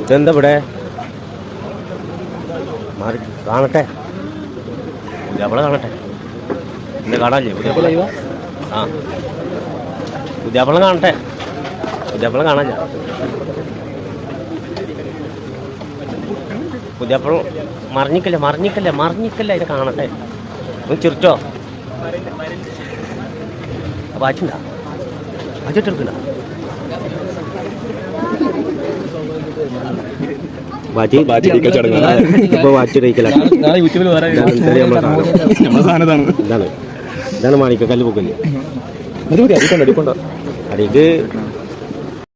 ഇതെന്താ ഇവിടെ മാറി കാണട്ടെ, പുതിയാപ്പിള കാണട്ടെ. ഇന്ന് കാണാല്ലേ പുതിയാപ്പിള? ആ പുതിയാപ്പിള കാണട്ടെ, പുതിയാപ്പിള കാണാല്ല. പുതിയാപ്പിള മറിഞ്ഞിക്കല്ലേ മറിഞ്ഞിക്കല്ലേ മറിഞ്ഞിക്കല്ലേ ഇത് കാണട്ടെ. ഒന്ന് ചിരിച്ചോ? വാച്ചുണ്ടാ? വാച്ചിട്ടെടുക്കണ്ട? ഇതാണ് മാണിക്കല്ല് പൊക്കല്. അടിക്ക്